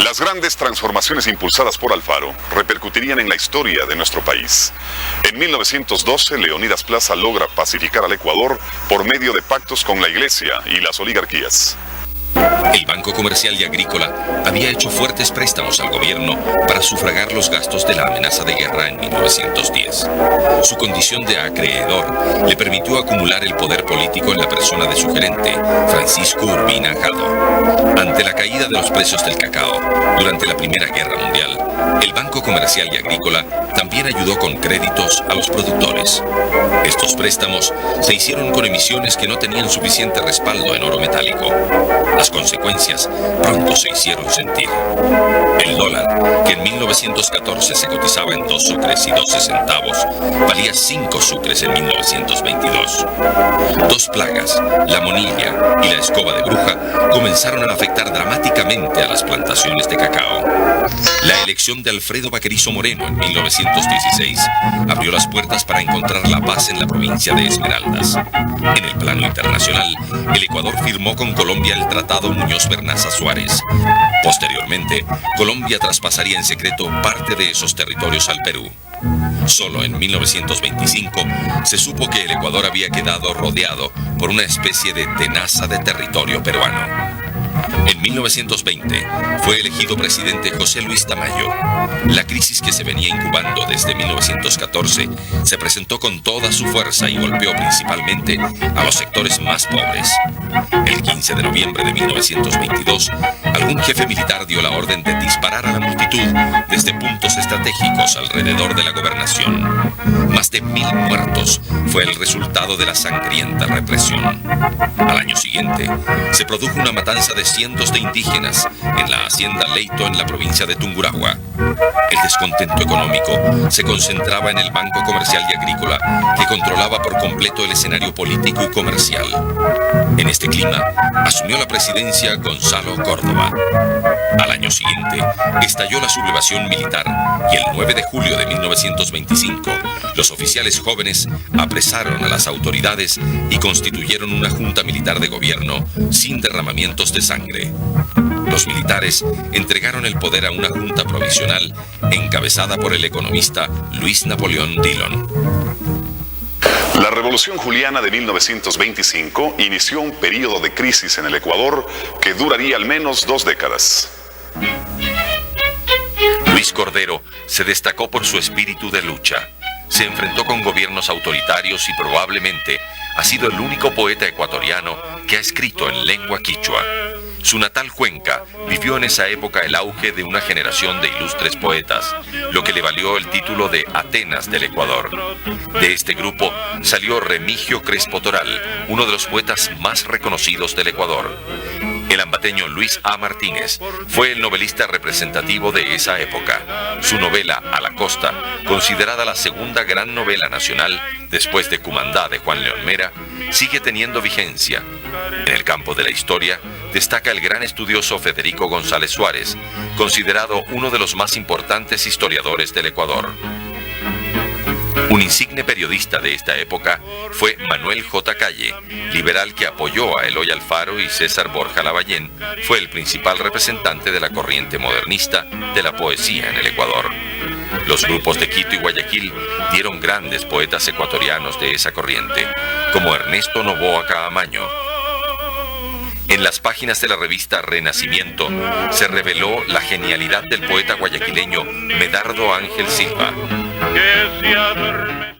Las grandes transformaciones impulsadas por Alfaro repercutirían en la historia de nuestro país. En 1912, Leonidas Plaza logra pacificar al Ecuador por medio de pactos con la Iglesia y las oligarquías. El Banco Comercial y Agrícola había hecho fuertes préstamos al gobierno para sufragar los gastos de la amenaza de guerra en 1910. Su condición de acreedor le permitió acumular el poder político en la persona de su gerente, Francisco Urbina Jado. Ante la caída de los precios del cacao durante la Primera Guerra Mundial, el Banco Comercial y Agrícola también ayudó con créditos a los productores. Estos préstamos se hicieron con emisiones que no tenían suficiente respaldo en oro metálico. Las consecuencias pronto se hicieron sentir. El dólar, que en 1914 se cotizaba en 2 sucres y 12 centavos, valía 5 sucres en 1922. Dos plagas, la monilla y la escoba de bruja, comenzaron a afectar dramáticamente a las plantaciones de cacao. La elección de Alfredo Vaquerizo Moreno en 1916 abrió las puertas para encontrar la paz en la provincia de Esmeraldas. En el plano internacional, el Ecuador firmó con Colombia el Tratado Muñoz Bernaza Suárez. Posteriormente, Colombia traspasaría en secreto parte de esos territorios al Perú. Solo en 1925 se supo que el Ecuador había quedado rodeado por una especie de tenaza de territorio peruano. En 1920 fue elegido presidente José Luis Tamayo. La crisis que se venía incubando desde 1914 se presentó con toda su fuerza y golpeó principalmente a los sectores más pobres. El 15 de noviembre de 1922, algún jefe militar dio la orden de disparar a la multitud desde puntos estratégicos alrededor de la gobernación. Más de 1000 muertos fue el resultado de la sangrienta represión. Al año siguiente, se produjo una matanza de cientos de indígenas en la hacienda Leito en la provincia de Tungurahua. El descontento económico se concentraba en el Banco Comercial y Agrícola, que controlaba por completo el escenario político y comercial. En este clima, asumió la presidencia Gonzalo Córdoba. Al año siguiente, estalló la sublevación militar y el 9 de julio de 1925, los oficiales jóvenes apresaron a las autoridades y constituyeron una junta militar de gobierno sin derramamientos de sangre. Los militares entregaron el poder a una junta provisional encabezada por el economista Luis Napoleón Dillon. La Revolución Juliana de 1925 inició un periodo de crisis en el Ecuador que duraría al menos 2 décadas. Luis Cordero se destacó por su espíritu de lucha. Se enfrentó con gobiernos autoritarios y probablemente ha sido el único poeta ecuatoriano que ha escrito en lengua quichua. Su natal Cuenca vivió en esa época el auge de una generación de ilustres poetas, lo que le valió el título de Atenas del Ecuador. De este grupo salió Remigio Crespo Toral, uno de los poetas más reconocidos del Ecuador. El ambateño Luis A. Martínez fue el novelista representativo de esa época. Su novela A la Costa, considerada la segunda gran novela nacional después de Cumandá de Juan León Mera, sigue teniendo vigencia. En el campo de la historia destaca el gran estudioso Federico González Suárez, considerado uno de los más importantes historiadores del Ecuador. Un insigne periodista de esta época fue Manuel J. Calle, liberal que apoyó a Eloy Alfaro, y César Borja Lavallén fue el principal representante de la corriente modernista de la poesía en el Ecuador. Los grupos de Quito y Guayaquil dieron grandes poetas ecuatorianos de esa corriente, como Ernesto Noboa Caamaño. En las páginas de la revista Renacimiento se reveló la genialidad del poeta guayaquileño Medardo Ángel Silva. Que se adorme